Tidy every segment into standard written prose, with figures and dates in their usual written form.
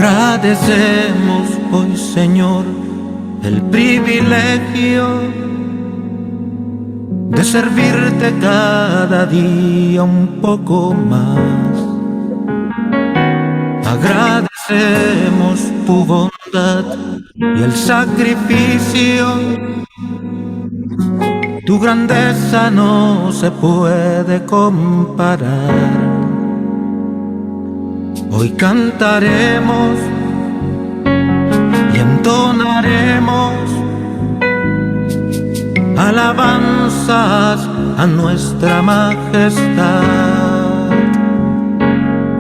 agradecemos hoy, Señor, el privilegio de servirte cada día un poco más. Agradecemos tu bondad y el sacrificio. Tu grandeza no se puede comparar. Hoy cantaremos y entonaremos alabanzas a nuestra majestad.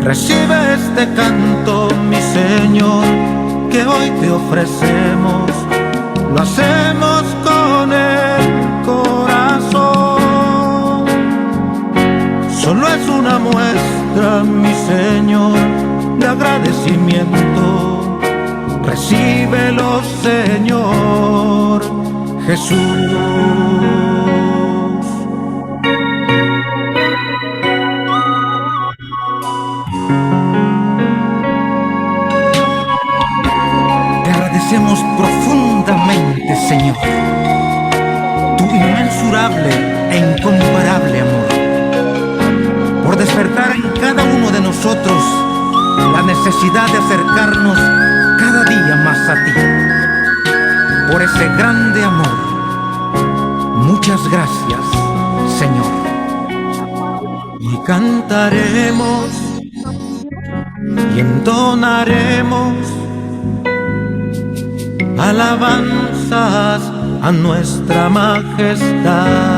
Recibe este canto, mi Señor, que hoy te ofrecemos. Lo hacemos con el corazón. Solo es una muestra, mi Señor, de agradecimiento. Recíbelo, Señor Jesús. Te agradecemos profundamente, Señor, tu inmensurable e incomparable amor, por despertar en cada uno de nosotros la necesidad de acercarnos cada día más a ti. Por ese grande amor, muchas gracias, Señor. Y cantaremos y entonaremos alabanzas a nuestra majestad.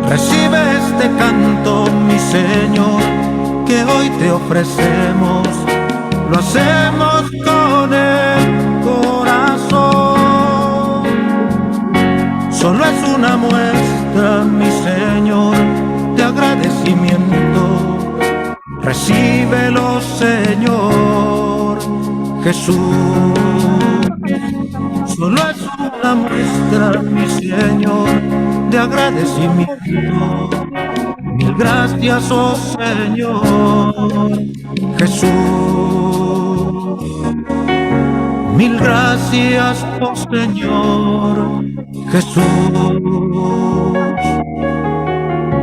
Recibe este canto, mi Señor, que hoy te ofrecemos. Lo hacemos con el corazón. Solo es una muestra, mi Señor, de agradecimiento. Recíbelo, Señor Jesús. Solo es una muestra, mi Señor, de agradecimiento. Mil gracias, oh Señor Jesús. Mil gracias, oh Señor Jesús.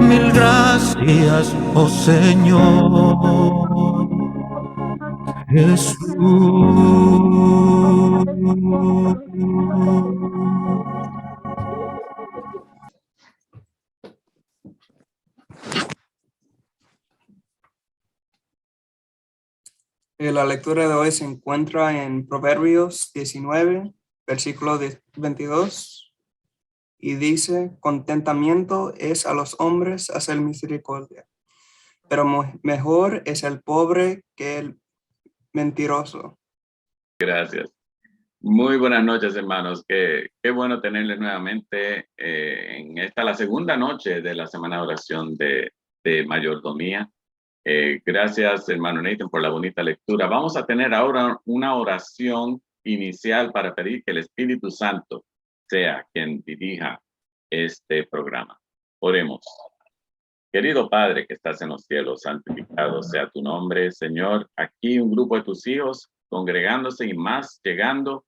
Mil gracias, oh Señor Jesús. La lectura de hoy se encuentra en Proverbios 19, versículo 22, y dice: contentamiento es a los hombres hacer misericordia, pero mejor es el pobre que el mentiroso. Gracias. Muy buenas noches, hermanos. Qué bueno tenerles nuevamente en esta, la segunda noche de la semana de oración de mayordomía. Gracias, hermano Nathan, por la bonita lectura. Vamos a tener ahora una oración inicial para pedir que el Espíritu Santo sea quien dirija este programa. Oremos. Querido Padre que estás en los cielos, santificado sea tu nombre, Señor. Aquí un grupo de tus hijos congregándose y más llegando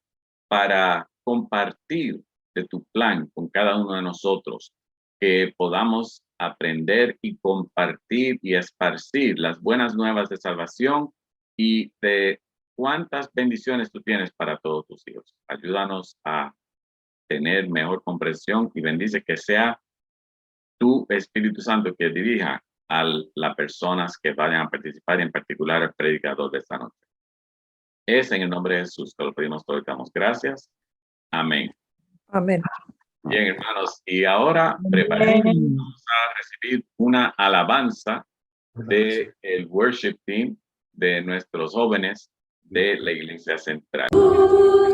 para compartir de tu plan con cada uno de nosotros, que podamos aprender y compartir y esparcir las buenas nuevas de salvación y de cuántas bendiciones tú tienes para todos tus hijos. Ayúdanos a tener mejor comprensión y bendice que sea tu Espíritu Santo que dirija a las personas que vayan a participar, y en particular el predicador de esta noche. Es en el nombre de Jesús que lo pedimos todo y damos gracias. Amén. Amén. Bien, hermanos, y ahora preparemos a recibir una alabanza del worship team de nuestros jóvenes de la Iglesia Central. Gracias.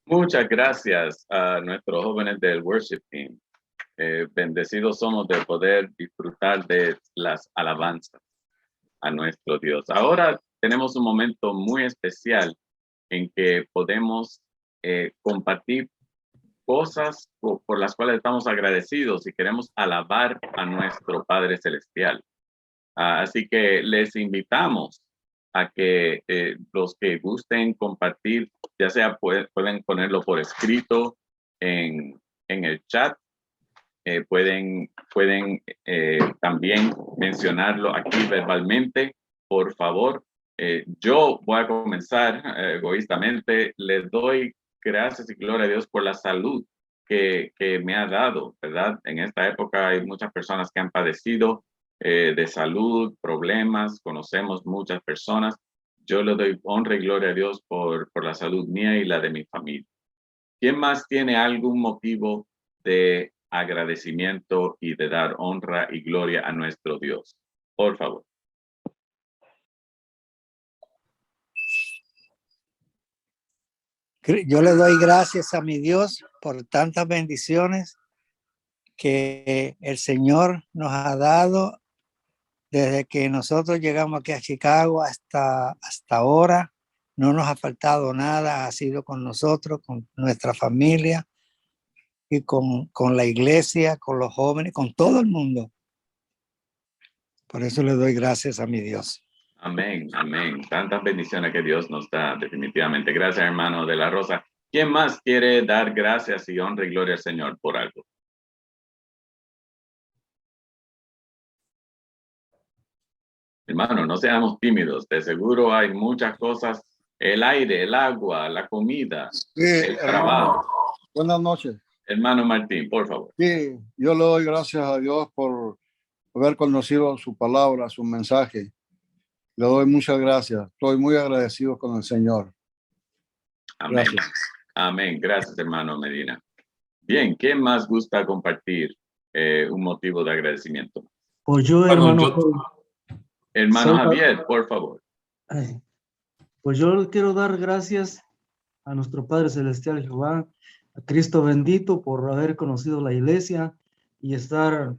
Muchas gracias a nuestros jóvenes del worship team. Bendecidos somos de poder disfrutar de las alabanzas a nuestro Dios. Ahora tenemos un momento muy especial en que podemos compartir cosas por las cuales estamos agradecidos y queremos alabar a nuestro Padre Celestial. Así que les invitamos a que los que gusten compartir, ya sea pueden ponerlo por escrito en el chat, pueden también mencionarlo aquí verbalmente, por favor. Yo voy a comenzar egoístamente. Les doy gracias y gloria a Dios por la salud que me ha dado, ¿verdad? En esta época hay muchas personas que han padecido de salud, problemas, conocemos muchas personas. Yo le doy honra y gloria a Dios por la salud mía y la de mi familia. ¿Quién más tiene algún motivo de agradecimiento y de dar honra y gloria a nuestro Dios? Por favor. Yo le doy gracias a mi Dios por tantas bendiciones que el Señor nos ha dado desde que nosotros llegamos aquí a Chicago hasta ahora. No nos ha faltado nada, ha sido con nosotros, con nuestra familia y con la iglesia, con los jóvenes, con todo el mundo. Por eso le doy gracias a mi Dios. Amén, amén. Tantas bendiciones que Dios nos da, definitivamente. Gracias, hermano de la Rosa. ¿Quién más quiere dar gracias y honra y gloria al Señor por algo? Hermano, no seamos tímidos. De seguro hay muchas cosas. El aire, el agua, la comida, sí, el trabajo. Buenas noches. Hermano Martín, por favor. Sí, yo le doy gracias a Dios por haber conocido su palabra, su mensaje. Le doy muchas gracias. Estoy muy agradecido con el Señor. Amén. Gracias. Amén. Gracias, hermano Medina. Bien, ¿quién más gusta compartir un motivo de agradecimiento? Pues yo, hermano. Hermano Javier, por favor. Pues yo quiero dar gracias a nuestro Padre Celestial Jehová, a Cristo bendito, por haber conocido la iglesia y estar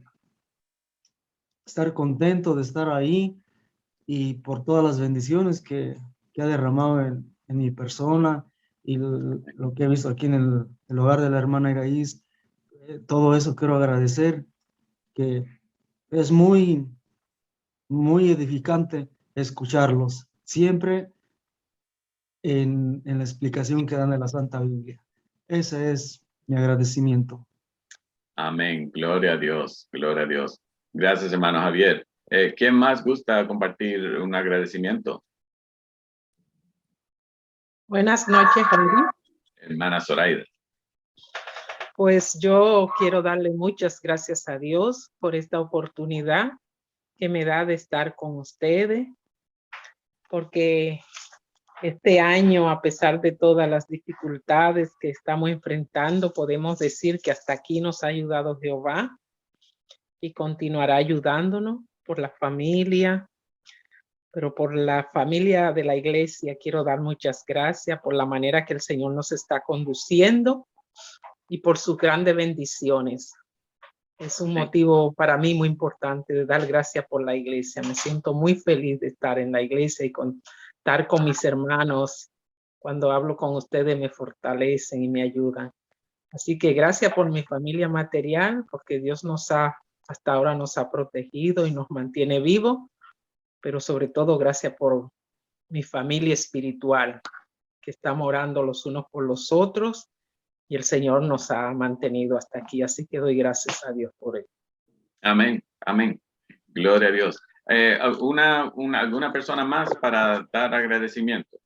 contento de estar ahí, y por todas las bendiciones que ha derramado en mi persona y lo que he visto aquí en el hogar de la hermana Iraíz. Todo eso quiero agradecer, que es muy, muy edificante escucharlos, siempre en la explicación que dan de la Santa Biblia. Ese es mi agradecimiento. Amén. Gloria a Dios. Gloria a Dios. Gracias, hermano Javier. ¿Quién más gusta compartir un agradecimiento? Buenas noches, Javier. Hermana Zoraida. Pues yo quiero darle muchas gracias a Dios por esta oportunidad que me da de estar con ustedes, porque este año, a pesar de todas las dificultades que estamos enfrentando, podemos decir que hasta aquí nos ha ayudado Jehová y continuará ayudándonos por la familia, pero por la familia de la iglesia quiero dar muchas gracias por la manera que el Señor nos está conduciendo y por sus grandes bendiciones. Es un motivo para mí muy importante de dar gracias por la iglesia. Me siento muy feliz de estar en la iglesia y estar con mis hermanos. Cuando hablo con ustedes me fortalecen y me ayudan. Así que gracias por mi familia material, porque Dios hasta ahora nos ha protegido y nos mantiene vivos, pero sobre todo gracias por mi familia espiritual, que estamos orando los unos por los otros y el Señor nos ha mantenido hasta aquí, así que doy gracias a Dios por él. Amén, amén. Gloria a Dios. ¿Alguna persona más para dar agradecimiento?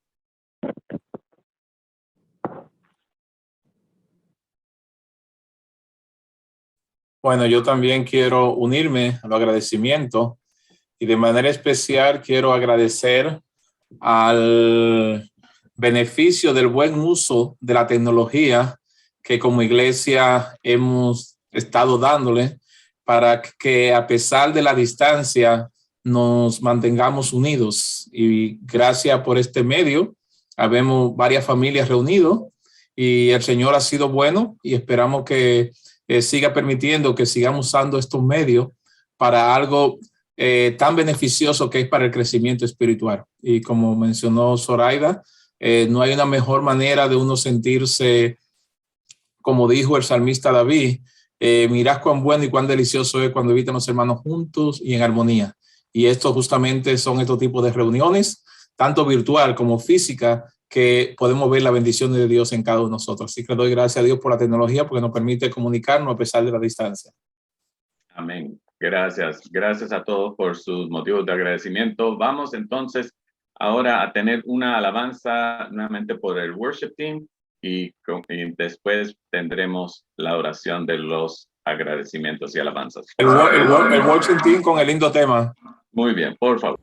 Bueno, yo también quiero unirme al agradecimiento y de manera especial quiero agradecer al beneficio del buen uso de la tecnología que como iglesia hemos estado dándole para que a pesar de la distancia nos mantengamos unidos. Y gracias por este medio, habemos varias familias reunidas y el Señor ha sido bueno y esperamos que siga permitiendo que sigamos usando estos medios para algo tan beneficioso que es para el crecimiento espiritual. Y como mencionó Zoraida, no hay una mejor manera de uno sentirse, como dijo el salmista David, mirad cuán bueno y cuán delicioso es cuando habitan los hermanos juntos y en armonía. Y esto justamente son estos tipos de reuniones, tanto virtual como física, que podemos ver la bendición de Dios en cada uno de nosotros. Así que doy gracias a Dios por la tecnología porque nos permite comunicarnos a pesar de la distancia. Amén. Gracias. Gracias a todos por sus motivos de agradecimiento. Vamos entonces ahora a tener una alabanza nuevamente por el worship team y después tendremos la oración de los agradecimientos y alabanzas. El worship team con el lindo tema. Muy bien, por favor.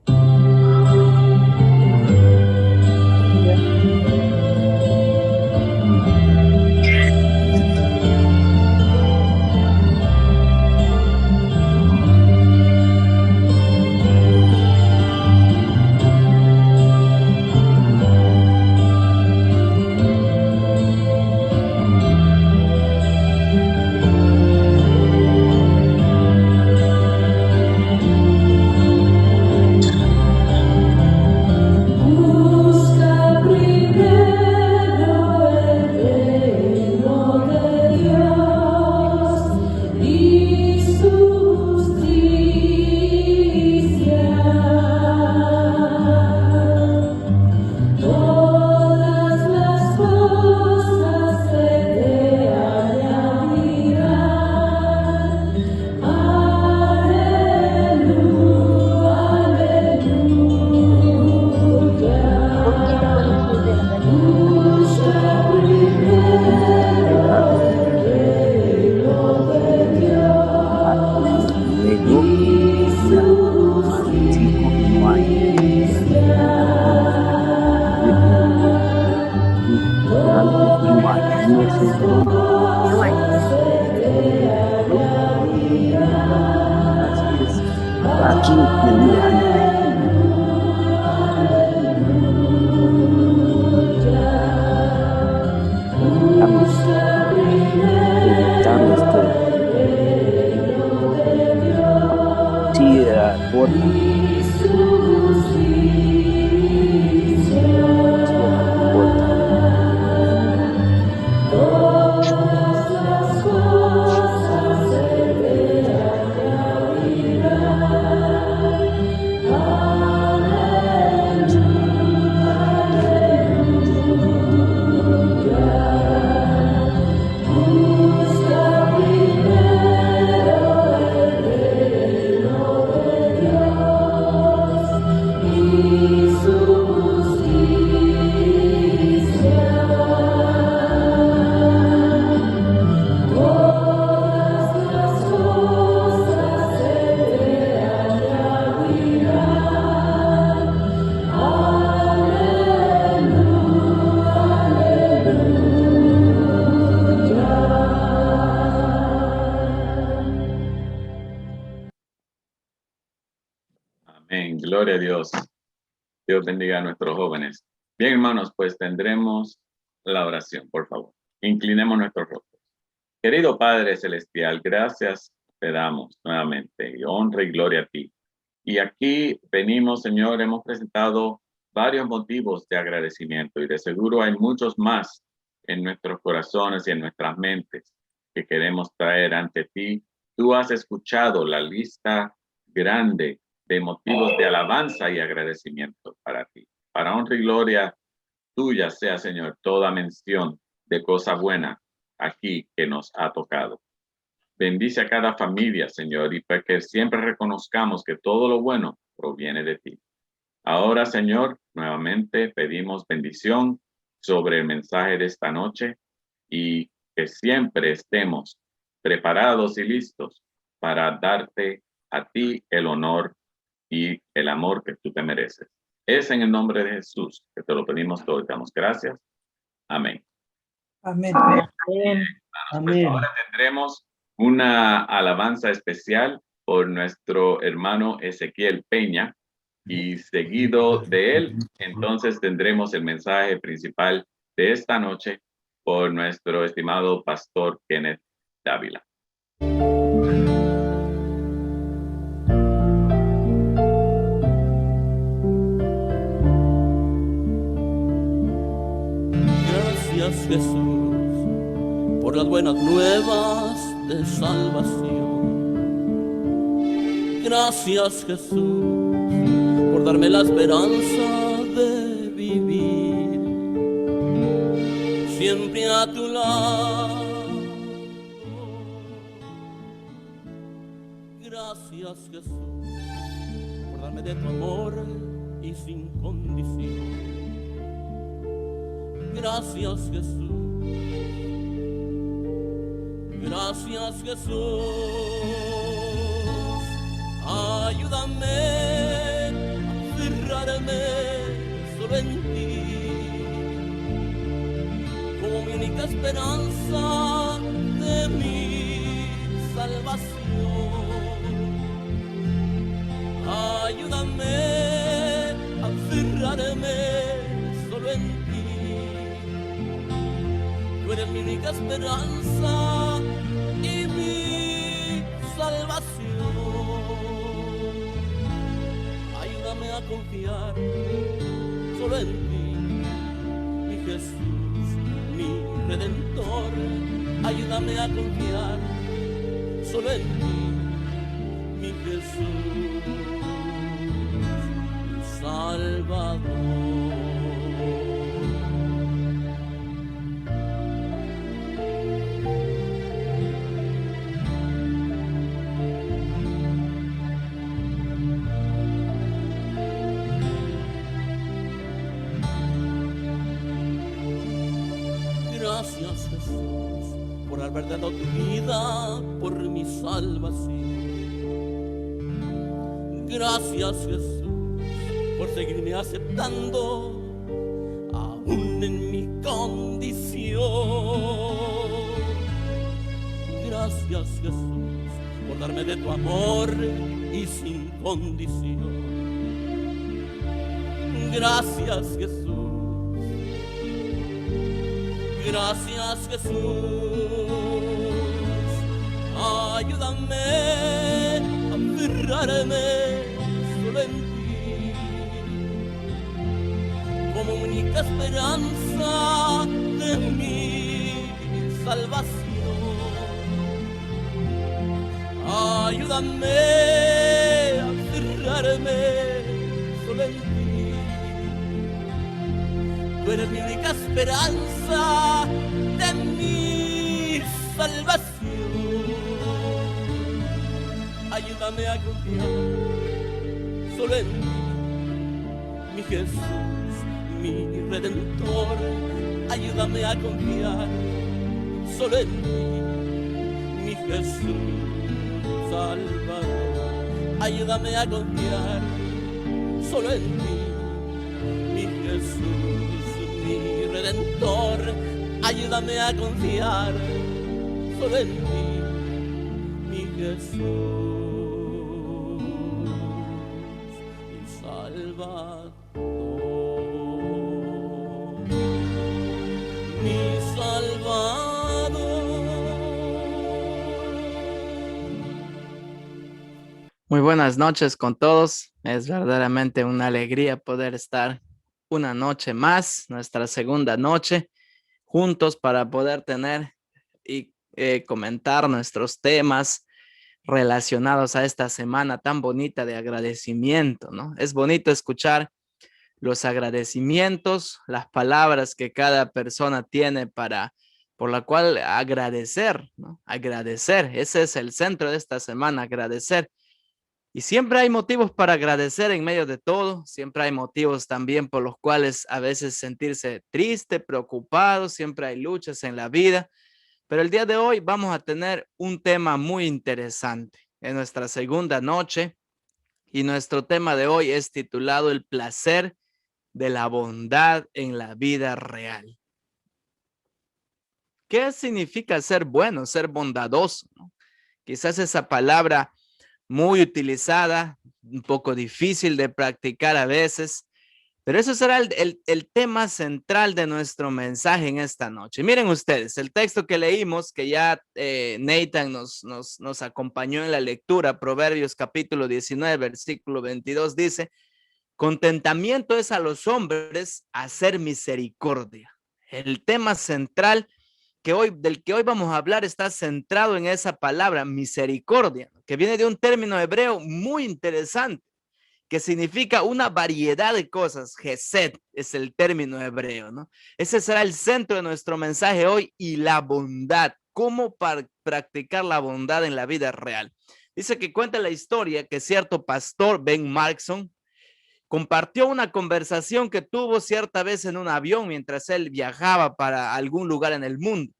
Amén. Gloria a Dios. Dios bendiga a nuestros jóvenes. Bien, hermanos, pues tendremos la oración, por favor. Inclinemos nuestros rostros. Querido Padre Celestial, gracias te damos nuevamente y honra y gloria a ti. Y aquí venimos, Señor, hemos presentado varios motivos de agradecimiento y de seguro hay muchos más en nuestros corazones y en nuestras mentes que queremos traer ante ti. Tú has escuchado la lista grande de motivos de alabanza y agradecimiento para ti. Para honra y gloria tuya sea, Señor, toda mención de cosa buena aquí que nos ha tocado. Bendice a cada familia, Señor, y para que siempre reconozcamos que todo lo bueno proviene de ti. Ahora, Señor, nuevamente pedimos bendición sobre el mensaje de esta noche y que siempre estemos preparados y listos para darte a ti el honor y el amor que tú te mereces. Es en el nombre de Jesús que te lo pedimos todo y te damos gracias. Amén. Amén. Amén. Pues ahora tendremos una alabanza especial por nuestro hermano Ezequiel Peña y seguido de él, entonces tendremos el mensaje principal de esta noche por nuestro estimado pastor Kenneth Dávila. Gracias, Jesús, por las buenas nuevas de salvación. Gracias, Jesús, por darme la esperanza de vivir siempre a tu lado. Gracias, Jesús, por darme de tu amor y sin condición. Gracias, Jesús. Gracias, Jesús. Ayúdame a aferrarme solo en ti, como mi única esperanza de mi salvación. Ayúdame a aferrarme solo en ti. Tú eres mi única esperanza y mi salvación. Ayúdame a confiar solo en ti, mi Jesús, mi Redentor. Ayúdame a confiar solo en ti, mi Jesús, mi Salvador. Gracias, Jesús, por haber dado tu vida por mi salvación. Gracias, Jesús, por seguirme aceptando aún en mi condición. Gracias, Jesús, por darme de tu amor y sin condición. Gracias, Jesús. Gracias, Jesús. Ayúdame a aferrarme solo en ti, como única esperanza de mi salvación. Ayúdame a aferrarme solo en ti. Tú eres mi única esperanza de mi salvación. Ayúdame a confiar solo en ti, mi Jesús, mi Redentor. Ayúdame a confiar solo en ti, mi Jesús, Salvador. Ayúdame a confiar solo en ti, mi Jesús, mi Redentor. Ayúdame a confiar solo en ti, mi Jesús, mi Salvador, mi Salvador. Muy buenas noches con todos. Es verdaderamente una alegría poder estar una noche más, nuestra segunda noche, juntos para poder tener y comentar nuestros temas relacionados a esta semana tan bonita de agradecimiento, ¿no? Es bonito escuchar los agradecimientos, las palabras que cada persona tiene por la cual agradecer, ¿no? Agradecer, ese es el centro de esta semana, agradecer. Y siempre hay motivos para agradecer en medio de todo. Siempre hay motivos también por los cuales a veces sentirse triste, preocupado. Siempre hay luchas en la vida. Pero el día de hoy vamos a tener un tema muy interesante en nuestra segunda noche. Y nuestro tema de hoy es titulado El placer de la bondad en la vida real. ¿Qué significa ser bueno, ser bondadoso, ¿no? Quizás esa palabra muy utilizada, un poco difícil de practicar a veces, Pero eso será el tema central de nuestro mensaje en esta noche. Miren ustedes, el texto que leímos, que ya Nathan nos acompañó en la lectura, Proverbios capítulo 19, versículo 22, dice: contentamiento es a los hombres hacer misericordia. El tema central del que hoy vamos a hablar está centrado en esa palabra, misericordia, que viene de un término hebreo muy interesante, que significa una variedad de cosas. Gesed es el término hebreo, ¿no? Ese será el centro de nuestro mensaje hoy, y la bondad, cómo practicar la bondad en la vida real. Dice que cuenta la historia que cierto pastor, Ben Markson, compartió una conversación que tuvo cierta vez en un avión mientras él viajaba para algún lugar en el mundo.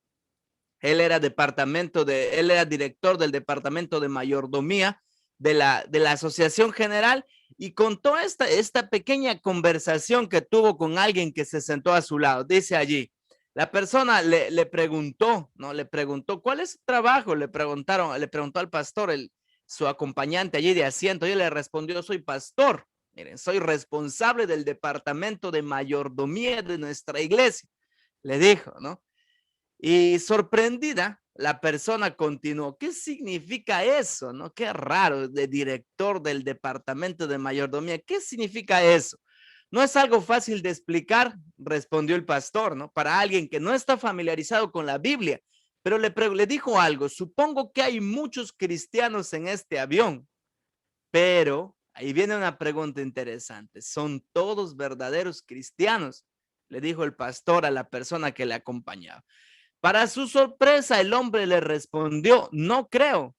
Él era director del departamento de mayordomía de la Asociación General, y contó esta pequeña conversación que tuvo con alguien que se sentó a su lado. Dice allí, la persona le preguntó, ¿no? Le preguntó, ¿cuál es su trabajo? Le preguntó al pastor, su acompañante allí de asiento, y él le respondió: soy pastor. Miren, soy responsable del departamento de mayordomía de nuestra iglesia, le dijo, ¿no? Y sorprendida, la persona continuó: ¿qué significa eso? ¿No? Qué raro, de director del departamento de mayordomía. ¿Qué significa eso? No es algo fácil de explicar, respondió el pastor, ¿no? Para alguien que no está familiarizado con la Biblia. Pero le dijo algo: supongo que hay muchos cristianos en este avión, pero ahí viene una pregunta interesante. ¿Son todos verdaderos cristianos?, le dijo el pastor a la persona que le acompañaba. Para su sorpresa, el hombre le respondió: no creo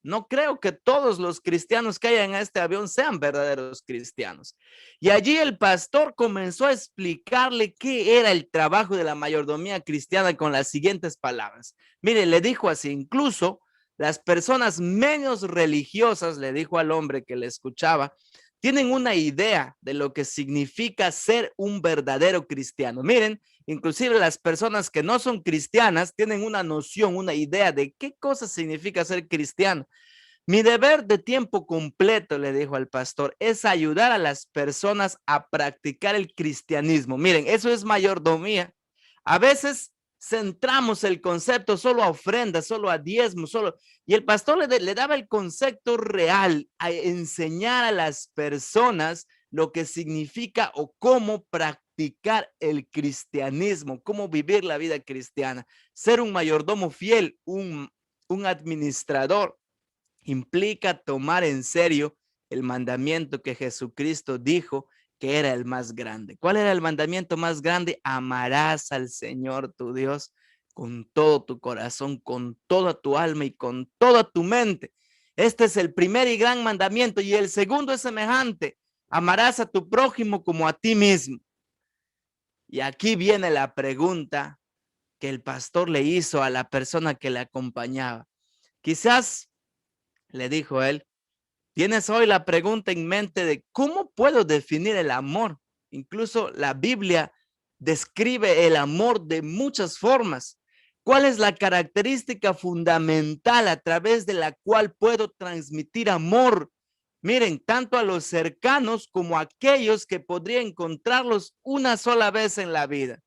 que todos los cristianos que hay en este avión sean verdaderos cristianos. Y allí el pastor comenzó a explicarle qué era el trabajo de la mayordomía cristiana con las siguientes palabras. Mire, le dijo así: incluso las personas menos religiosas, le dijo al hombre que le escuchaba, tienen una idea de lo que significa ser un verdadero cristiano. Miren, inclusive las personas que no son cristianas tienen una noción, una idea de qué cosa significa ser cristiano. Mi deber de tiempo completo, le dijo al pastor, es ayudar a las personas a practicar el cristianismo. Miren, eso es mayordomía. A veces centramos el concepto solo a ofrendas, solo a diezmos, y el pastor le daba el concepto real, a enseñar a las personas lo que significa o cómo practicar el cristianismo, cómo vivir la vida cristiana. Ser un mayordomo fiel, un administrador, implica tomar en serio el mandamiento que Jesucristo dijo que era el más grande. ¿Cuál era el mandamiento más grande? Amarás al Señor tu Dios con todo tu corazón, con toda tu alma y con toda tu mente. Este es el primer y gran mandamiento, y el segundo es semejante: amarás a tu prójimo como a ti mismo. Y aquí viene la pregunta que el pastor le hizo a la persona que le acompañaba. Quizás, le dijo él, tienes hoy la pregunta en mente de cómo puedo definir el amor. Incluso la Biblia describe el amor de muchas formas. ¿Cuál es la característica fundamental a través de la cual puedo transmitir amor? Miren, tanto a los cercanos como a aquellos que podría encontrarlos una sola vez en la vida.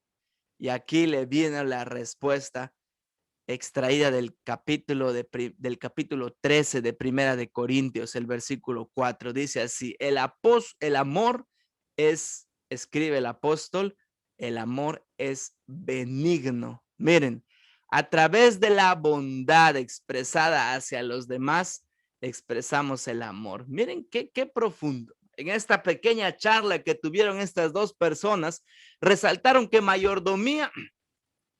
Y aquí le viene la respuesta extraída del capítulo 13 de Primera de Corintios, el versículo 4. Dice así: el amor es, escribe el apóstol, el amor es benigno. Miren, a través de la bondad expresada hacia los demás, expresamos el amor. Miren qué profundo. En esta pequeña charla que tuvieron estas dos personas, resaltaron que mayordomía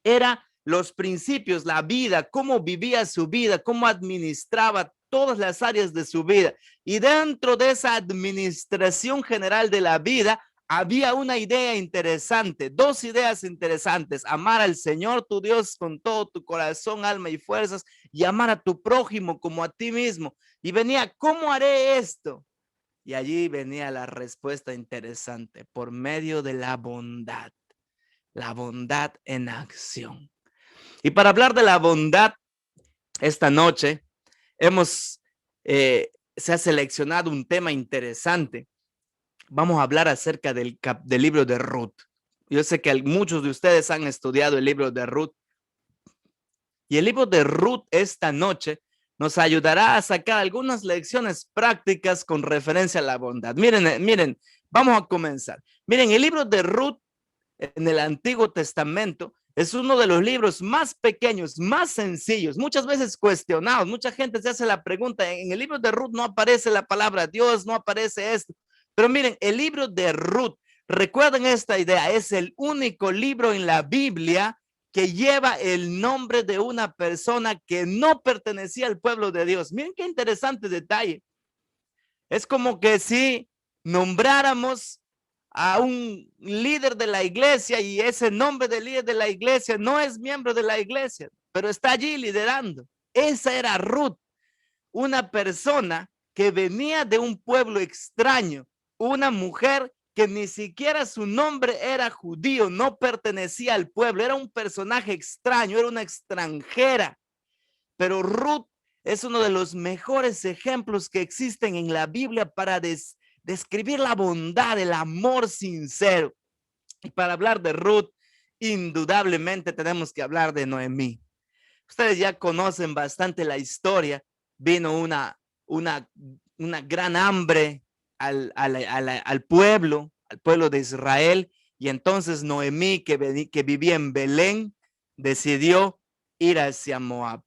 era los principios, la vida, cómo vivía su vida, cómo administraba todas las áreas de su vida. Y dentro de esa administración general de la vida, había una idea interesante, dos ideas interesantes: amar al Señor tu Dios con todo tu corazón, alma y fuerzas, y amar a tu prójimo como a ti mismo. Y venía, ¿cómo haré esto? Y allí venía la respuesta interesante: por medio de la bondad en acción. Y para hablar de la bondad, esta noche se ha seleccionado un tema interesante. vamos a hablar acerca del libro de Ruth. Yo sé que muchos de ustedes han estudiado el libro de Ruth. Y el libro de Ruth esta noche nos ayudará a sacar algunas lecciones prácticas con referencia a la bondad. Miren, vamos a comenzar. Miren, el libro de Ruth en el Antiguo Testamento es uno de los libros más pequeños, más sencillos, muchas veces cuestionados. Mucha gente se hace la pregunta, en el libro de Ruth no aparece la palabra Dios, no aparece esto. Pero miren, el libro de Ruth, recuerden esta idea, es el único libro en la Biblia que lleva el nombre de una persona que no pertenecía al pueblo de Dios. Miren qué interesante detalle. Es como que si nombráramos a un líder de la iglesia y ese nombre del líder de la iglesia no es miembro de la iglesia, pero está allí liderando. Esa era Ruth, una persona que venía de un pueblo extraño, una mujer que ni siquiera su nombre era judío, no pertenecía al pueblo, era un personaje extraño, era una extranjera. Pero Ruth es uno de los mejores ejemplos que existen en la Biblia para describir la bondad, el amor sincero. Y para hablar de Ruth, indudablemente tenemos que hablar de Noemí. Ustedes ya conocen bastante la historia. Vino una gran hambre al pueblo de Israel, y entonces Noemí, que vivía en Belén, decidió ir hacia Moab.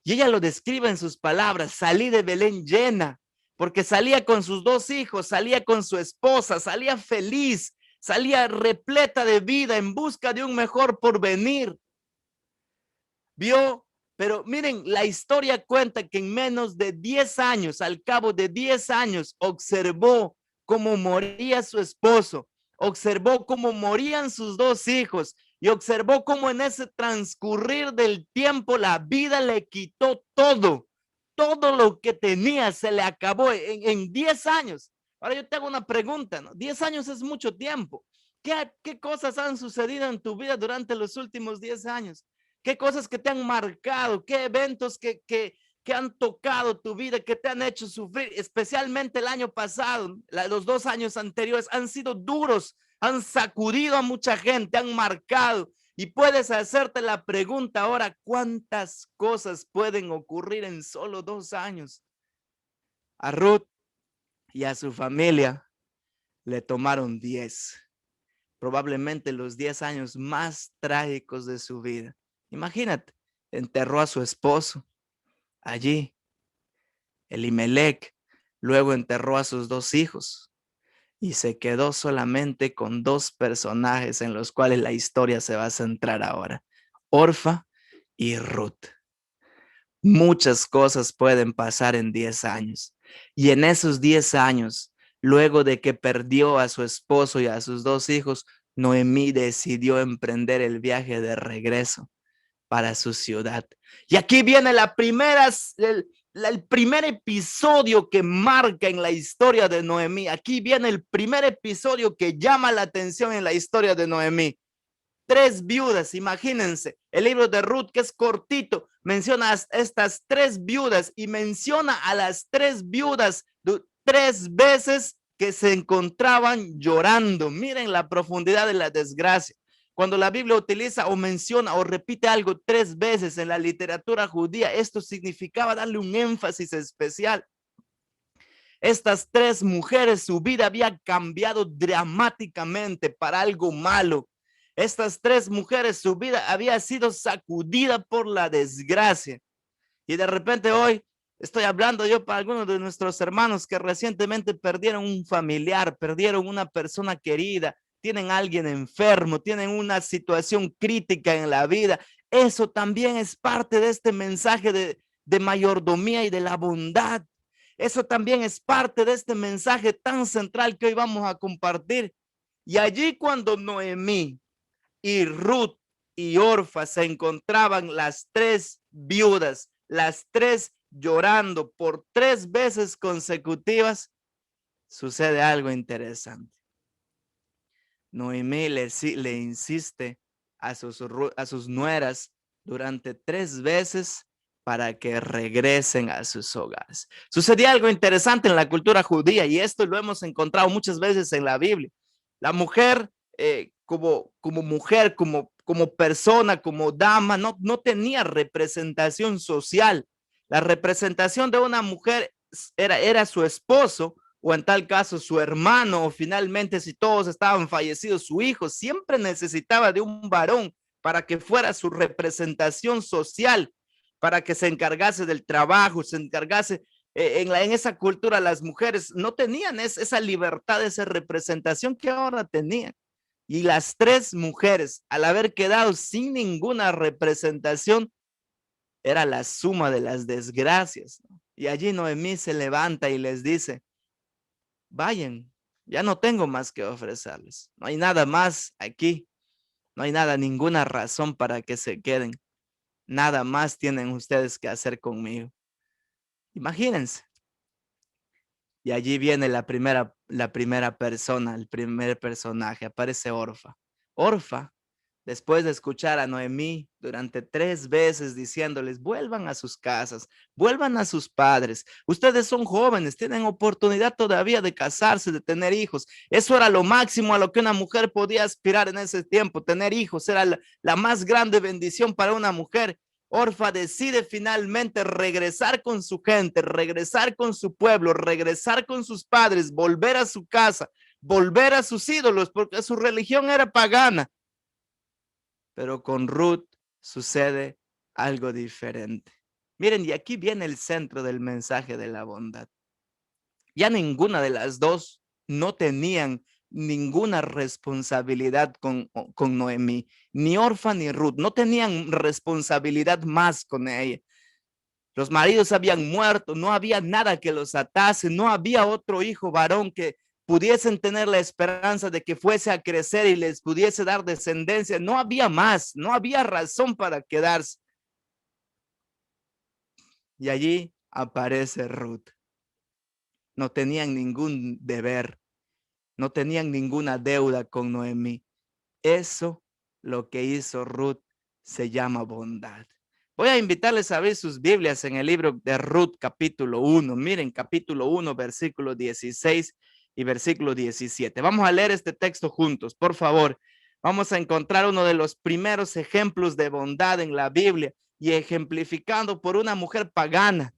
Y ella lo describe en sus palabras: salí de Belén llena, porque salía con sus 2 hijos, salía con su esposa, salía feliz, salía repleta de vida en busca de un mejor porvenir. Vio, pero miren, la historia cuenta que en menos de 10 años, al cabo de 10 años, observó cómo moría su esposo, observó cómo morían sus 2 hijos y observó cómo en ese transcurrir del tiempo la vida le quitó todo lo que tenía se le acabó en 10 años. Ahora yo te hago una pregunta, ¿no? 10 años es mucho tiempo. ¿Qué cosas han sucedido en tu vida durante los últimos 10 años? ¿Qué cosas que te han marcado? ¿Qué eventos que han tocado tu vida, que te han hecho sufrir? Especialmente el año pasado, los 2 años anteriores han sido duros, han sacudido a mucha gente, han marcado. Y puedes hacerte la pregunta ahora: ¿cuántas cosas pueden ocurrir en solo 2 años? A Ruth y a su familia le tomaron 10, probablemente los 10 años más trágicos de su vida. Imagínate, enterró a su esposo allí, Elimelech, luego enterró a sus 2 hijos y se quedó solamente con 2 personajes en los cuales la historia se va a centrar ahora: Orfa y Ruth. Muchas cosas pueden pasar en 10 años, y en esos 10 años, luego de que perdió a su esposo y a sus 2 hijos, Noemí decidió emprender el viaje de regreso para su ciudad. Y aquí viene el primer episodio que marca en la historia de Noemí. Aquí viene el primer episodio que llama la atención en la historia de Noemí. 3 viudas, imagínense. El libro de Ruth, que es cortito, menciona a estas 3 viudas y menciona a las 3 viudas 3 veces que se encontraban llorando. Miren la profundidad de la desgracia. Cuando la Biblia utiliza o menciona o repite algo 3 veces en la literatura judía, esto significaba darle un énfasis especial. Estas 3 mujeres, su vida había cambiado dramáticamente para algo malo. Estas 3 mujeres, su vida había sido sacudida por la desgracia. Y de repente hoy estoy hablando yo para algunos de nuestros hermanos que recientemente perdieron un familiar, perdieron una persona querida, tienen a alguien enfermo, tienen una situación crítica en la vida. Eso también es parte de este mensaje de mayordomía y de la bondad. Eso también es parte de este mensaje tan central que hoy vamos a compartir. Y allí cuando Noemí y Ruth y Orfa se encontraban, las 3 viudas, las 3 llorando por 3 veces consecutivas, sucede algo interesante. Noemí le insiste a sus nueras durante 3 veces para que regresen a sus hogares. Sucedía algo interesante en la cultura judía y esto lo hemos encontrado muchas veces en la Biblia. La mujer, como mujer, como persona, como dama, no tenía representación social. La representación de una mujer era su esposo, o en tal caso su hermano, o finalmente si todos estaban fallecidos, su hijo. Siempre necesitaba de un varón para que fuera su representación social, para que se encargase del trabajo, se encargase. En esa cultura las mujeres no tenían esa libertad, esa representación que ahora tenían. Y las tres mujeres, al haber quedado sin ninguna representación, era la suma de las desgracias, ¿no? Y allí Noemí se levanta y les dice: vayan, ya no tengo más que ofrecerles. No hay nada más aquí. No hay nada, ninguna razón para que se queden. Nada más tienen ustedes que hacer conmigo. Imagínense. Y allí viene la primera persona, el primer personaje. Aparece Orfa. Orfa, después de escuchar a Noemí durante 3 veces diciéndoles: vuelvan a sus casas, vuelvan a sus padres. Ustedes son jóvenes, tienen oportunidad todavía de casarse, de tener hijos. Eso era lo máximo a lo que una mujer podía aspirar en ese tiempo. Tener hijos era la más grande bendición para una mujer. Orfa decide finalmente regresar con su gente, regresar con su pueblo, regresar con sus padres, volver a su casa, volver a sus ídolos, porque su religión era pagana. Pero con Ruth sucede algo diferente. Miren, y aquí viene el centro del mensaje de la bondad. Ya ninguna de las dos no tenían ninguna responsabilidad con Noemí, ni Orfa ni Ruth, no tenían responsabilidad más con ella. Los maridos habían muerto, no había nada que los atase, no había otro hijo varón que pudiesen tener la esperanza de que fuese a crecer y les pudiese dar descendencia. No había más, no había razón para quedarse. Y allí aparece Ruth. No tenían ningún deber, no tenían ninguna deuda con Noemí. Eso, lo que hizo Ruth, se llama bondad. Voy a invitarles a abrir sus Biblias en el libro de Ruth, capítulo 1. Miren, capítulo 1, versículo 16 y versículo 17. Vamos a leer este texto juntos, por favor. Vamos a encontrar uno de los primeros ejemplos de bondad en la Biblia y ejemplificando por una mujer pagana.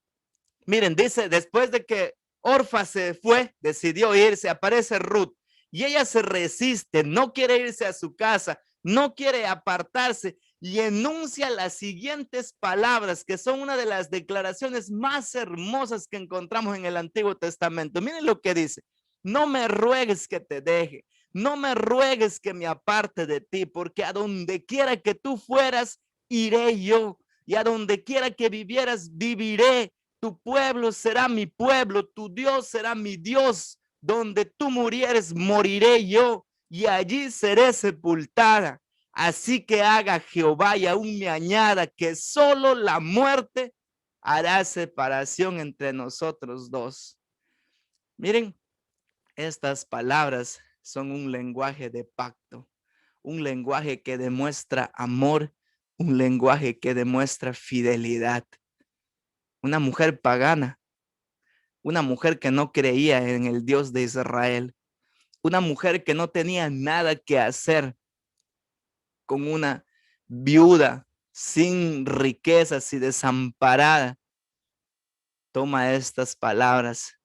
Miren, dice: después de que Orfa se fue, decidió irse, aparece Ruth y ella se resiste, no quiere irse a su casa, no quiere apartarse y enuncia las siguientes palabras que son una de las declaraciones más hermosas que encontramos en el Antiguo Testamento. Miren lo que dice: no me ruegues que te deje, no me ruegues que me aparte de ti, porque a donde quiera que tú fueras, iré yo, y a donde quiera que vivieras, viviré. Tu pueblo será mi pueblo, tu Dios será mi Dios. Donde tú murieres, moriré yo, y allí seré sepultada. Así que haga Jehová y aún me añada que solo la muerte hará separación entre nosotros dos. Miren, estas palabras son un lenguaje de pacto, un lenguaje que demuestra amor, un lenguaje que demuestra fidelidad. Una mujer pagana, una mujer que no creía en el Dios de Israel, una mujer que no tenía nada que hacer con una viuda sin riquezas y desamparada, toma estas palabras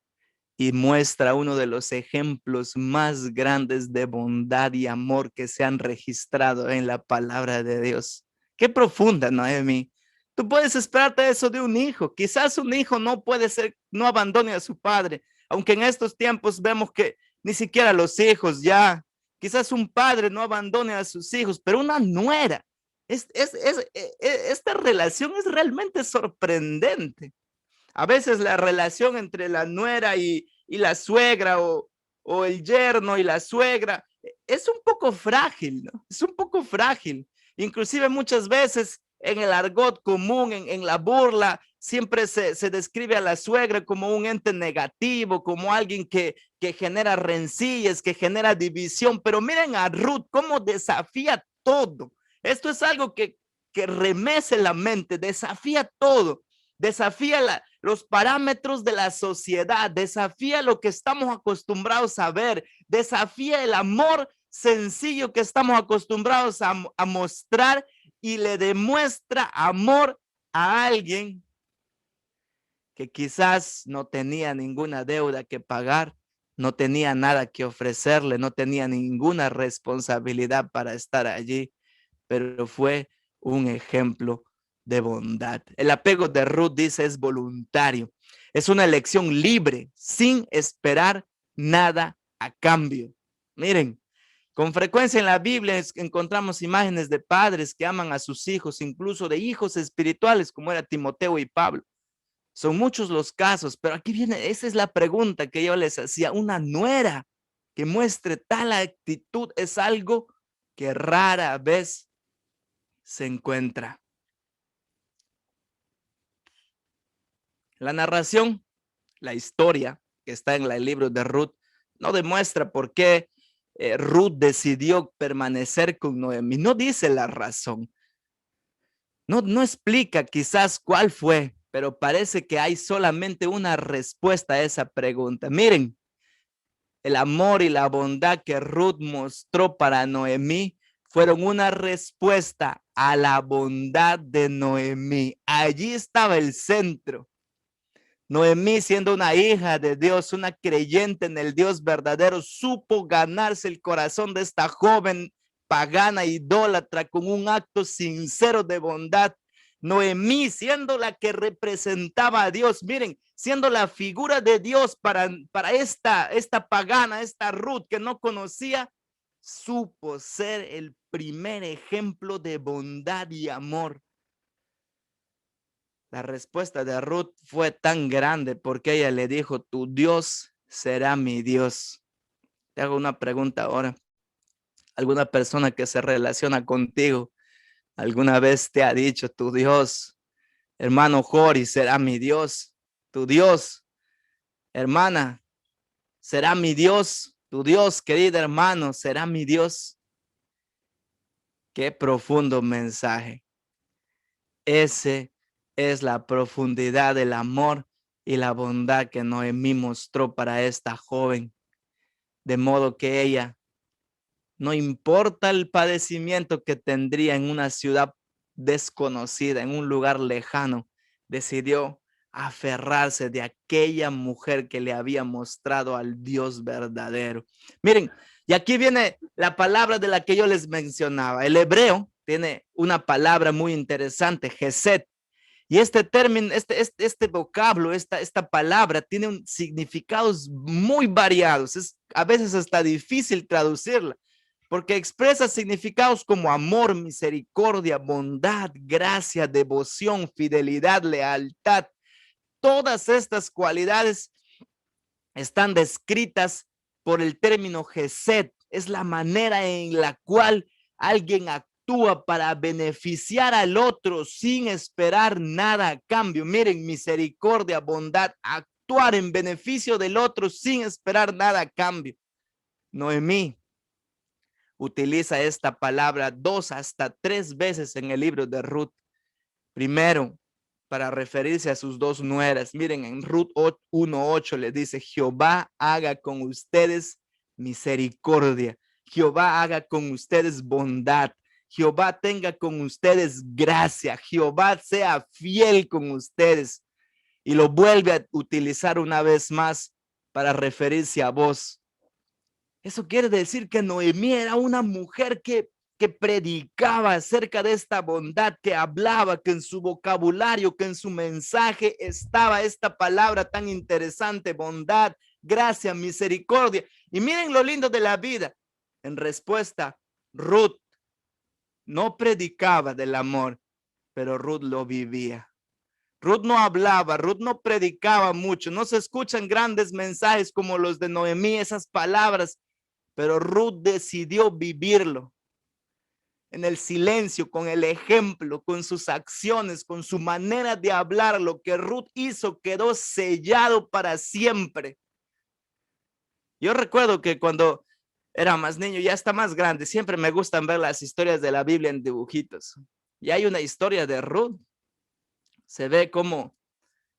y muestra uno de los ejemplos más grandes de bondad y amor que se han registrado en la palabra de Dios. Qué profunda, Noemí. Tú puedes esperarte eso de un hijo. Quizás un hijo no abandone a su padre, aunque en estos tiempos vemos que ni siquiera los hijos ya. Quizás un padre no abandone a sus hijos, pero una nuera. Esta relación es realmente sorprendente. A veces la relación entre la nuera y la suegra o el yerno y la suegra es un poco frágil, ¿no? Es un poco frágil. Inclusive muchas veces en el argot común, en la burla, siempre se describe a la suegra como un ente negativo, como alguien que genera rencillas, que genera división. Pero miren a Ruth cómo desafía todo. Esto es algo que remece la mente, desafía todo. desafía los parámetros de la sociedad, desafía lo que estamos acostumbrados a ver, desafía el amor sencillo que estamos acostumbrados a mostrar y le demuestra amor a alguien que quizás no tenía ninguna deuda que pagar, no tenía nada que ofrecerle, no tenía ninguna responsabilidad para estar allí, pero fue un ejemplo de bondad. El apego de Ruth, dice, es voluntario. Es una elección libre, sin esperar nada a cambio. Miren, con frecuencia en la Biblia encontramos imágenes de padres que aman a sus hijos, incluso de hijos espirituales, como era Timoteo y Pablo. Son muchos los casos, pero aquí viene, esa es la pregunta que yo les hacía. Una nuera que muestre tal actitud es algo que rara vez se encuentra. La narración, la historia que está en el libro de Ruth, no demuestra por qué Ruth decidió permanecer con Noemí. No dice la razón. No explica quizás cuál fue, pero parece que hay solamente una respuesta a esa pregunta. Miren, el amor y la bondad que Ruth mostró para Noemí fueron una respuesta a la bondad de Noemí. Allí estaba el centro. Noemí, siendo una hija de Dios, una creyente en el Dios verdadero, supo ganarse el corazón de esta joven pagana idólatra con un acto sincero de bondad. Noemí, siendo la que representaba a Dios, miren, siendo la figura de Dios para esta pagana, esta Ruth que no conocía, supo ser el primer ejemplo de bondad y amor. La respuesta de Ruth fue tan grande porque ella le dijo, tu Dios será mi Dios. Te hago una pregunta ahora. ¿Alguna persona que se relaciona contigo alguna vez te ha dicho, tu Dios, hermano Jory, será mi Dios? Tu Dios, hermana, será mi Dios. Tu Dios, querido hermano, será mi Dios. Qué profundo mensaje. Ese es la profundidad del amor y la bondad que Noemí mostró para esta joven. De modo que ella, no importa el padecimiento que tendría en una ciudad desconocida, en un lugar lejano, decidió aferrarse de aquella mujer que le había mostrado al Dios verdadero. Miren, y aquí viene la palabra de la que yo les mencionaba. El hebreo tiene una palabra muy interesante, Geset. Y este término, este vocablo, esta palabra tiene significados muy variados. Es a veces hasta difícil traducirla, porque expresa significados como amor, misericordia, bondad, gracia, devoción, fidelidad, lealtad. Todas estas cualidades están descritas por el término Geset. Es la manera en la cual alguien actúa para beneficiar al otro sin esperar nada a cambio. Miren, misericordia, bondad, actuar en beneficio del otro sin esperar nada a cambio. Noemí utiliza esta palabra 2 hasta 3 veces en el libro de Ruth. Primero, para referirse a sus 2 nueras. Miren, en Ruth 1:8 le dice, Jehová haga con ustedes misericordia. Jehová haga con ustedes bondad. Jehová tenga con ustedes gracia. Jehová sea fiel con ustedes. Y lo vuelve a utilizar una vez más para referirse a vos. Eso quiere decir que Noemí era una mujer que predicaba acerca de esta bondad, que hablaba, que en su vocabulario, que en su mensaje estaba esta palabra tan interesante, bondad, gracia, misericordia. Y miren lo lindo de la vida. En respuesta, Ruth no predicaba del amor, pero Ruth lo vivía. Ruth no hablaba, Ruth no predicaba mucho, no se escuchan grandes mensajes como los de Noemí, esas palabras, pero Ruth decidió vivirlo. En el silencio, con el ejemplo, con sus acciones, con su manera de hablar, lo que Ruth hizo quedó sellado para siempre. Yo recuerdo que cuando era más niño, ya está más grande, siempre me gustan ver las historias de la Biblia en dibujitos. Y hay una historia de Ruth. Se ve cómo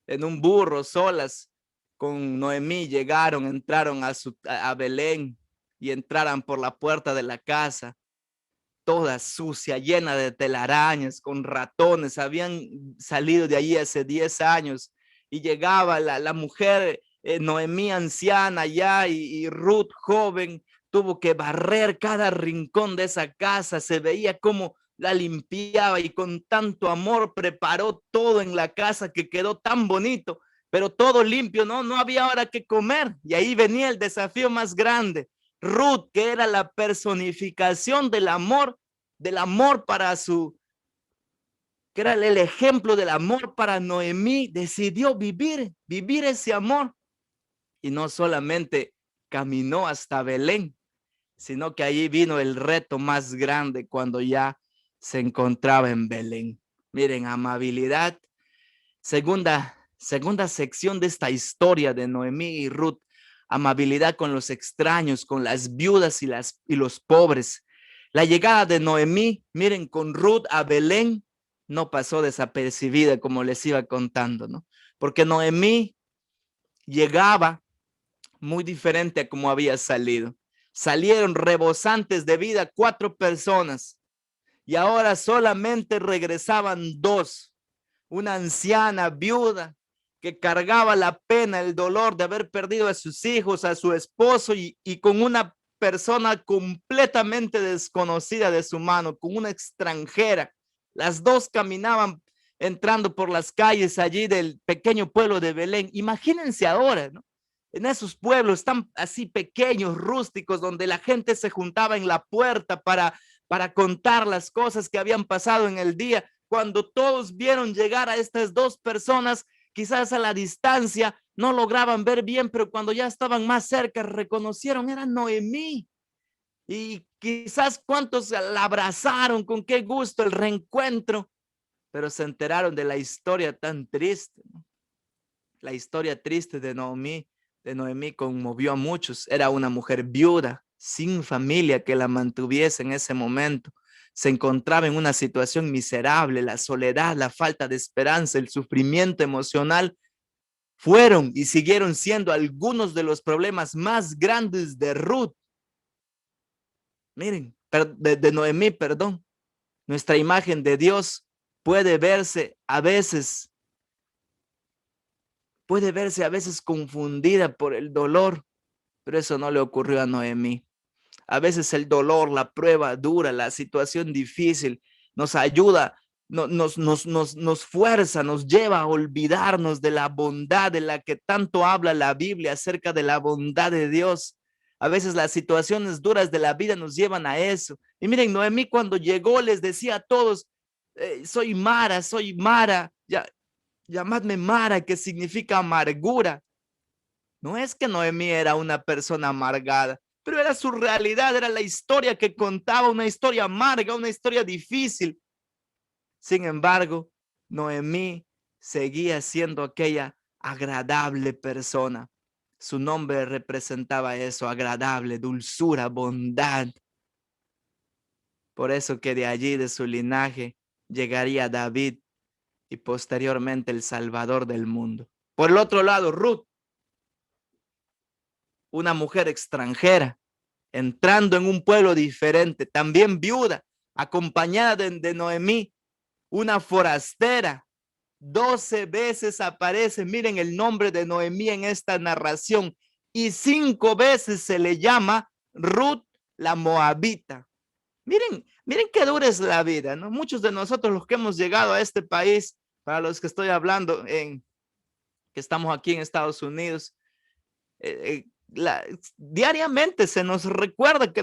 en un burro solas con Noemí entraron a Belén y entraran por la puerta de la casa, toda sucia, llena de telarañas, con ratones, habían salido de allí hace 10 años y llegaba la mujer Noemí anciana ya y Ruth joven, tuvo que barrer cada rincón de esa casa, se veía como la limpiaba y con tanto amor preparó todo en la casa que quedó tan bonito, pero todo limpio, no había ahora que comer. Y ahí venía el desafío más grande. Ruth, que era la personificación del amor para que era el ejemplo del amor para Noemí, decidió vivir ese amor. Y no solamente caminó hasta Belén, sino que allí vino el reto más grande cuando ya se encontraba en Belén. Miren, amabilidad. Segunda sección de esta historia de Noemí y Ruth. Amabilidad con los extraños, con las viudas y los pobres. La llegada de Noemí, miren, con Ruth a Belén, no pasó desapercibida como les iba contando, ¿no? Porque Noemí llegaba muy diferente a como había salido. Salieron rebosantes de vida 4 personas y ahora solamente regresaban 2. Una anciana viuda que cargaba la pena, el dolor de haber perdido a sus hijos, a su esposo y con una persona completamente desconocida de su mano, con una extranjera. Las 2 caminaban entrando por las calles allí del pequeño pueblo de Belén. Imagínense ahora, ¿no? En esos pueblos tan así pequeños, rústicos, donde la gente se juntaba en la puerta para contar las cosas que habían pasado en el día. Cuando todos vieron llegar a estas 2 personas, quizás a la distancia no lograban ver bien, pero cuando ya estaban más cerca, reconocieron, era Noemí. Y quizás cuántos la abrazaron, con qué gusto el reencuentro, pero se enteraron de la historia tan triste, ¿no? La historia triste de Noemí conmovió a muchos. Era una mujer viuda, sin familia que la mantuviese en ese momento. Se encontraba en una situación miserable. La soledad, la falta de esperanza, el sufrimiento emocional fueron y siguieron siendo algunos de los problemas más grandes de Ruth. Miren, de Noemí, perdón. Nuestra imagen de Dios puede verse a veces confundida por el dolor, pero eso no le ocurrió a Noemí. A veces el dolor, la prueba dura, la situación difícil nos ayuda, nos fuerza, nos lleva a olvidarnos de la bondad de la que tanto habla la Biblia acerca de la bondad de Dios. A veces las situaciones duras de la vida nos llevan a eso. Y miren, Noemí cuando llegó les decía a todos, soy Mara, llamadme Mara, que significa amargura. No es que Noemí era una persona amargada, pero era su realidad, era la historia que contaba, una historia amarga, una historia difícil. Sin embargo, Noemí seguía siendo aquella agradable persona. Su nombre representaba eso, agradable, dulzura, bondad. Por eso que de allí, de su linaje, llegaría David y posteriormente el Salvador del mundo. Por el otro lado, Ruth, una mujer extranjera, entrando en un pueblo diferente, también viuda, acompañada de Noemí, una forastera. 12 veces aparece, miren el nombre de Noemí en esta narración, y 5 veces se le llama Ruth la Moabita. Miren qué dura es la vida, ¿no? Muchos de nosotros los que hemos llegado a este país, para los que estoy hablando, que estamos aquí en Estados Unidos, diariamente se nos recuerda que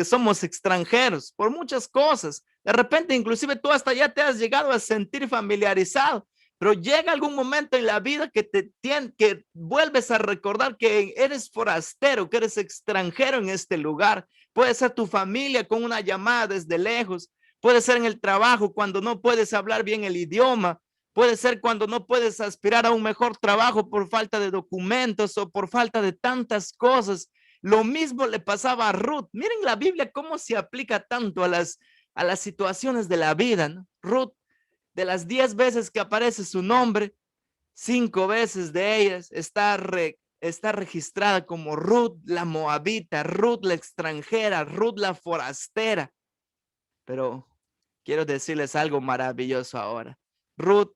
somos extranjeros por muchas cosas. De repente, inclusive tú hasta ya te has llegado a sentir familiarizado, pero llega algún momento en la vida que vuelves a recordar que eres forastero, que eres extranjero en este lugar. Puede ser tu familia con una llamada desde lejos, puede ser en el trabajo cuando no puedes hablar bien el idioma, puede ser cuando no puedes aspirar a un mejor trabajo por falta de documentos o por falta de tantas cosas. Lo mismo le pasaba a Ruth. Miren la Biblia cómo se aplica tanto a las situaciones de la vida, ¿no? Ruth, de las 10 veces que aparece su nombre, 5 veces de ellas está registrada como Ruth la moabita, Ruth la extranjera, Ruth la forastera. Pero quiero decirles algo maravilloso ahora. Ruth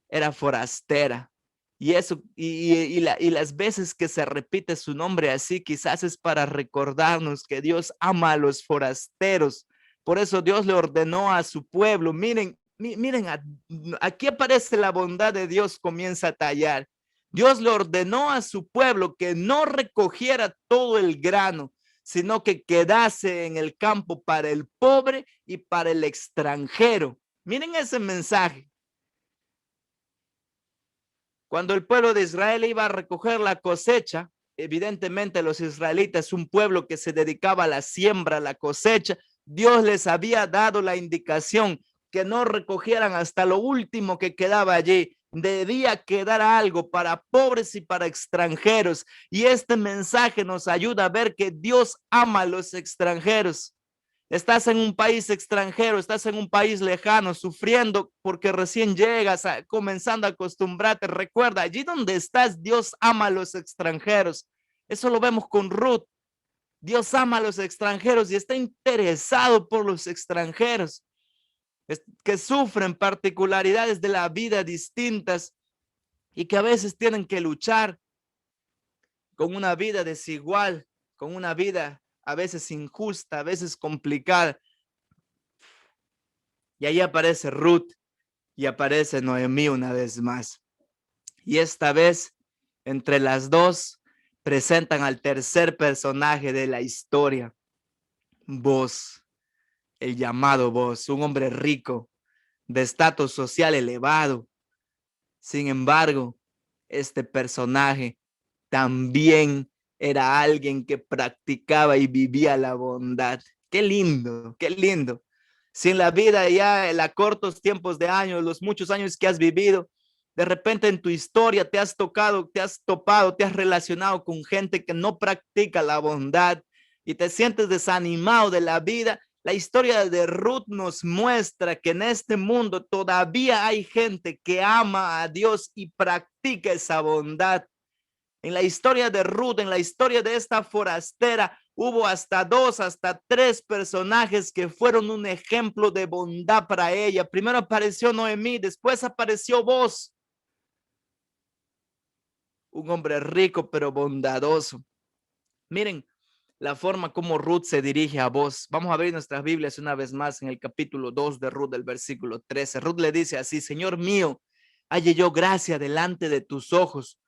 era forastera. Y eso, y las veces que se repite su nombre así, quizás es para recordarnos que Dios ama a los forasteros. Por eso Dios le ordenó a su pueblo. Miren, aquí aparece la bondad de Dios, comienza a tallar. Dios le ordenó a su pueblo que no recogiera todo el grano, sino que quedase en el campo para el pobre y para el extranjero. Miren ese mensaje. Cuando el pueblo de Israel iba a recoger la cosecha, evidentemente los israelitas, un pueblo que se dedicaba a la siembra, a la cosecha, Dios les había dado la indicación que no recogieran hasta lo último que quedaba allí. Debía quedar algo para pobres y para extranjeros. Y este mensaje nos ayuda a ver que Dios ama a los extranjeros. Estás en un país extranjero, estás en un país lejano, sufriendo porque recién llegas, comenzando a acostumbrarte. Recuerda, allí donde estás, Dios ama a los extranjeros. Eso lo vemos con Ruth. Dios ama a los extranjeros y está interesado por los extranjeros que sufren particularidades de la vida distintas y que a veces tienen que luchar con una vida desigual, con una vida a veces injusta, a veces complicada. Y ahí aparece Ruth y aparece Noemí una vez más. Y esta vez, entre las dos, presentan al tercer personaje de la historia, Boaz, el llamado Boaz, un hombre rico, de estatus social elevado. Sin embargo, este personaje también era alguien que practicaba y vivía la bondad. Qué lindo, qué lindo. Si en la vida ya, en los cortos tiempos de años, los muchos años que has vivido, de repente en tu historia te has topado, te has relacionado con gente que no practica la bondad y te sientes desanimado de la vida, la historia de Ruth nos muestra que en este mundo todavía hay gente que ama a Dios y practica esa bondad. En la historia de Ruth, en la historia de esta forastera, hubo hasta 2, hasta 3 personajes que fueron un ejemplo de bondad para ella. Primero apareció Noemí, después apareció Boaz, un hombre rico pero bondadoso. Miren la forma como Ruth se dirige a Boaz. Vamos a abrir nuestras Biblias una vez más en el capítulo 2 de Ruth, del versículo 13. Ruth le dice así: Señor mío, halle yo gracia delante de tus ojos,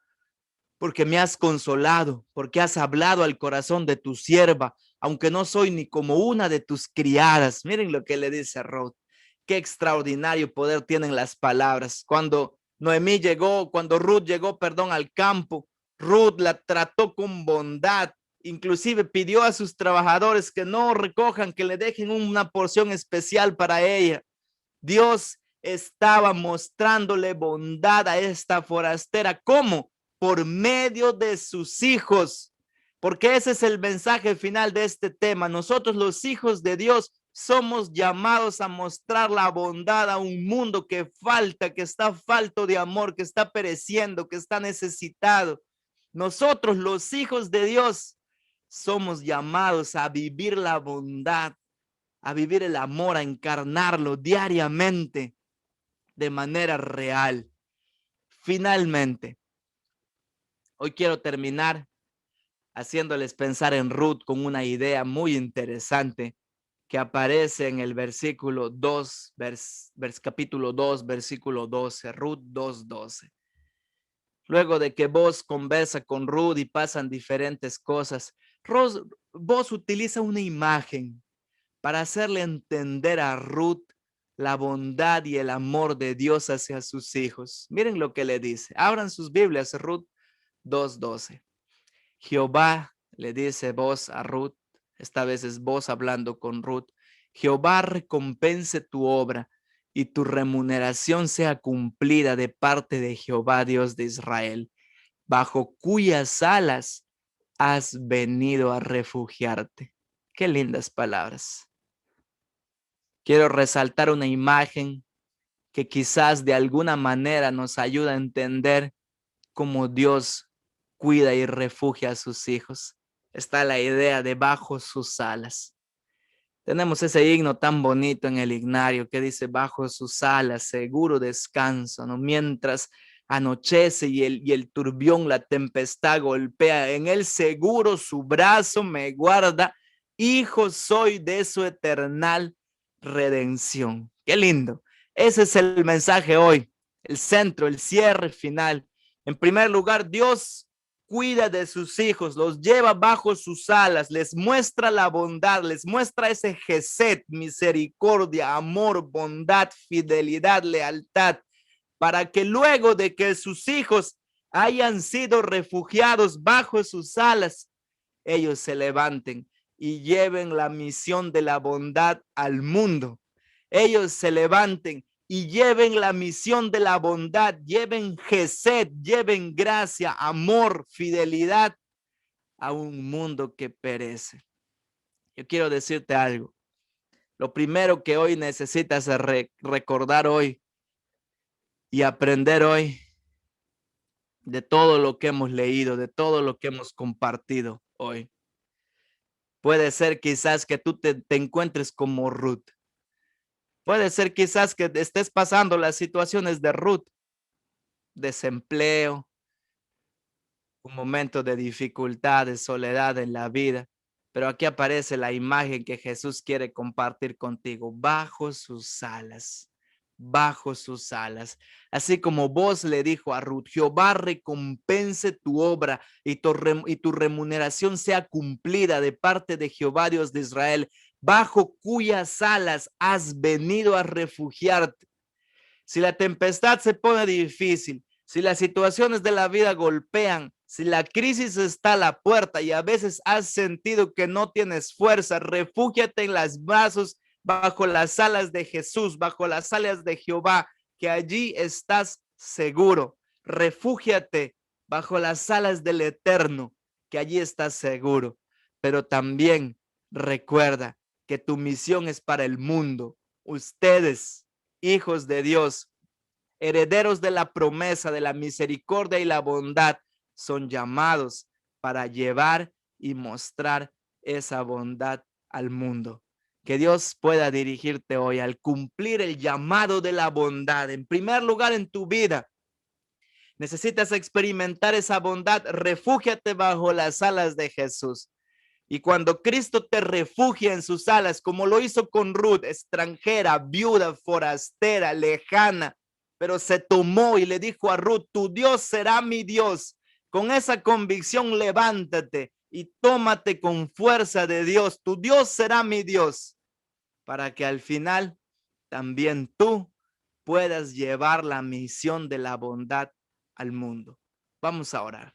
porque me has consolado, porque has hablado al corazón de tu sierva, aunque no soy ni como una de tus criadas. Miren lo que le dice Ruth. Qué extraordinario poder tienen las palabras. Cuando Ruth llegó, al campo, Ruth la trató con bondad. Inclusive pidió a sus trabajadores que no recojan, que le dejen una porción especial para ella. Dios estaba mostrándole bondad a esta forastera. ¿Cómo? Por medio de sus hijos, porque ese es el mensaje final de este tema. Nosotros, los hijos de Dios, somos llamados a mostrar la bondad a un mundo que falta, que está falto de amor, que está pereciendo, que está necesitado. Nosotros, los hijos de Dios, somos llamados a vivir la bondad, a vivir el amor, a encarnarlo diariamente de manera real. Finalmente, hoy quiero terminar haciéndoles pensar en Ruth con una idea muy interesante que aparece en el versículo 2, capítulo 2, versículo 12, Ruth 2:12. Luego de que Boaz conversa con Ruth y pasan diferentes cosas, Boaz utiliza una imagen para hacerle entender a Ruth la bondad y el amor de Dios hacia sus hijos. Miren lo que le dice. Abran sus Biblias, Ruth 2:12. Jehová, le dice Boaz a Ruth, esta vez es Boaz hablando con Ruth: Jehová recompense tu obra y tu remuneración sea cumplida de parte de Jehová, Dios de Israel, bajo cuyas alas has venido a refugiarte. Qué lindas palabras. Quiero resaltar una imagen que quizás de alguna manera nos ayuda a entender cómo Dios cuida y refugia a sus hijos. Está la idea de bajo sus alas. Tenemos ese himno tan bonito en el himnario que dice bajo sus alas, seguro descanso, ¿no? Mientras anochece y el turbión, la tempestad golpea, en él seguro su brazo me guarda, hijo soy de su eternal redención. Qué lindo. Ese es el mensaje hoy, el centro, el cierre final. En primer lugar, Dios cuida de sus hijos, los lleva bajo sus alas, les muestra la bondad, les muestra ese gesed, misericordia, amor, bondad, fidelidad, lealtad, para que luego de que sus hijos hayan sido refugiados bajo sus alas, ellos se levanten y lleven la misión de la bondad al mundo. Ellos se levanten y lleven la misión de la bondad, lleven gesed, lleven gracia, amor, fidelidad a un mundo que perece. Yo quiero decirte algo. Lo primero que hoy necesitas recordar hoy y aprender hoy de todo lo que hemos leído, de todo lo que hemos compartido hoy. Puede ser quizás que tú te encuentres como Ruth. Puede ser quizás que estés pasando las situaciones de Ruth, desempleo, un momento de dificultad, de soledad en la vida. Pero aquí aparece la imagen que Jesús quiere compartir contigo, bajo sus alas, bajo sus alas. Así como vos le dijo a Ruth, Jehová recompense tu obra y tu remuneración sea cumplida de parte de Jehová Dios de Israel, bajo cuyas alas has venido a refugiarte. Si la tempestad se pone difícil, si las situaciones de la vida golpean, si la crisis está a la puerta y a veces has sentido que no tienes fuerza, refúgiate en los brazos, bajo las alas de Jesús, bajo las alas de Jehová, que allí estás seguro. Refúgiate bajo las alas del Eterno, que allí estás seguro. Pero también recuerda que tu misión es para el mundo. Ustedes, hijos de Dios, herederos de la promesa, de la misericordia y la bondad, son llamados para llevar y mostrar esa bondad al mundo. Que Dios pueda dirigirte hoy al cumplir el llamado de la bondad. En primer lugar, en tu vida, necesitas experimentar esa bondad. Refúgiate bajo las alas de Jesús. Y cuando Cristo te refugia en sus alas, como lo hizo con Ruth, extranjera, viuda, forastera, lejana, pero se tomó y le dijo a Ruth, tu Dios será mi Dios. Con esa convicción, levántate y tómate con fuerza de Dios. Tu Dios será mi Dios, para que al final también tú puedas llevar la misión de la bondad al mundo. Vamos a orar.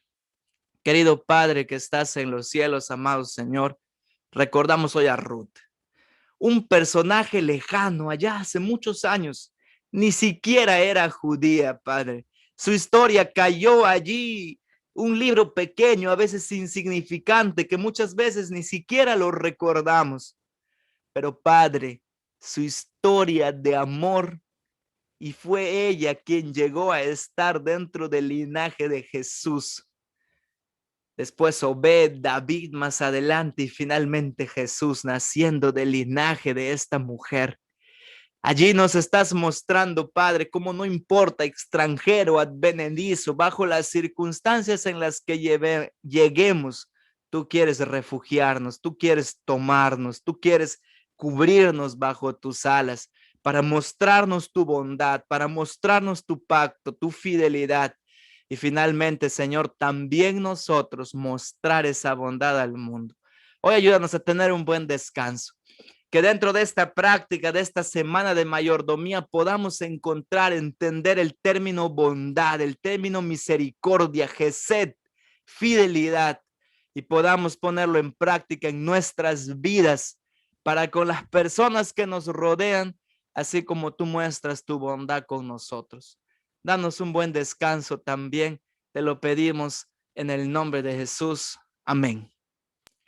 Querido Padre que estás en los cielos, amado Señor, recordamos hoy a Ruth, un personaje lejano allá hace muchos años, ni siquiera era judía, Padre. Su historia cayó allí, un libro pequeño, a veces insignificante, que muchas veces ni siquiera lo recordamos. Pero Padre, su historia de amor, y fue ella quien llegó a estar dentro del linaje de Jesús. Después Obed, David más adelante y finalmente Jesús naciendo del linaje de esta mujer. Allí nos estás mostrando, Padre, cómo no importa extranjero, advenedizo, bajo las circunstancias en las que lleguemos, tú quieres refugiarnos, tú quieres tomarnos, tú quieres cubrirnos bajo tus alas para mostrarnos tu bondad, para mostrarnos tu pacto, tu fidelidad. Y finalmente, Señor, también nosotros mostrar esa bondad al mundo. Hoy ayúdanos a tener un buen descanso. Que dentro de esta práctica, de esta semana de mayordomía, podamos entender el término bondad, el término misericordia, gesed, fidelidad, y podamos ponerlo en práctica en nuestras vidas para con las personas que nos rodean, así como tú muestras tu bondad con nosotros. Danos un buen descanso también. Te lo pedimos en el nombre de Jesús. Amén.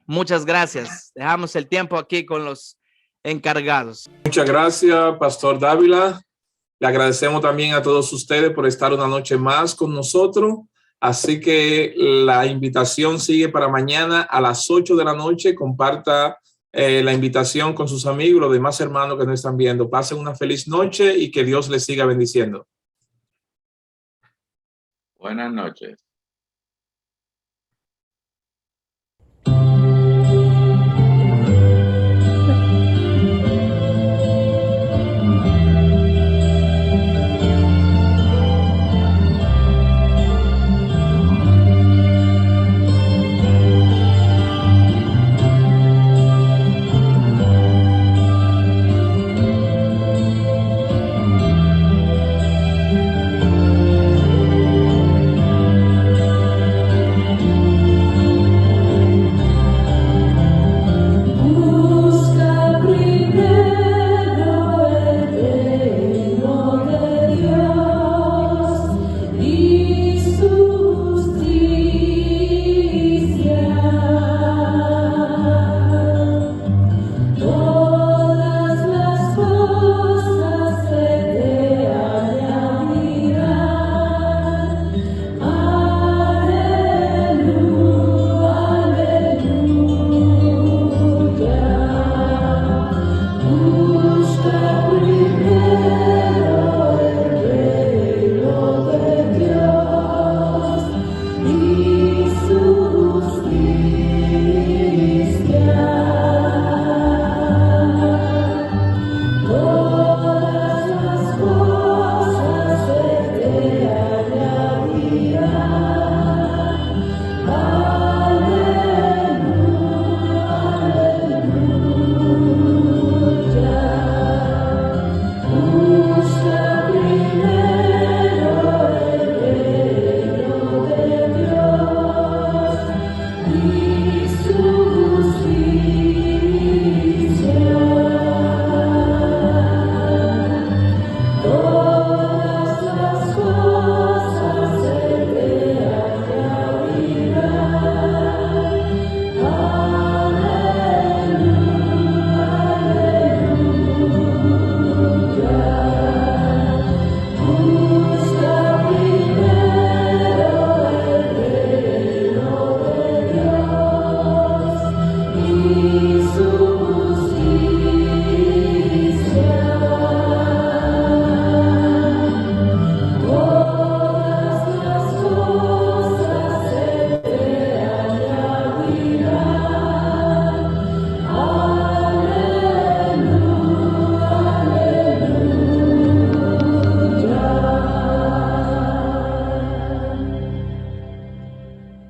Muchas gracias. Dejamos el tiempo aquí con los encargados. Muchas gracias, Pastor Dávila. Le agradecemos también a todos ustedes por estar una noche más con nosotros. Así que la invitación sigue para mañana a las 8 de la noche. Comparta la invitación con sus amigos, los demás hermanos que nos están viendo. Pasen una feliz noche y que Dios les siga bendiciendo. Buenas noches.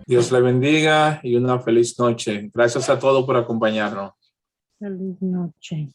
Dios le bendiga y una feliz noche. Gracias a todos por acompañarnos. Feliz noche.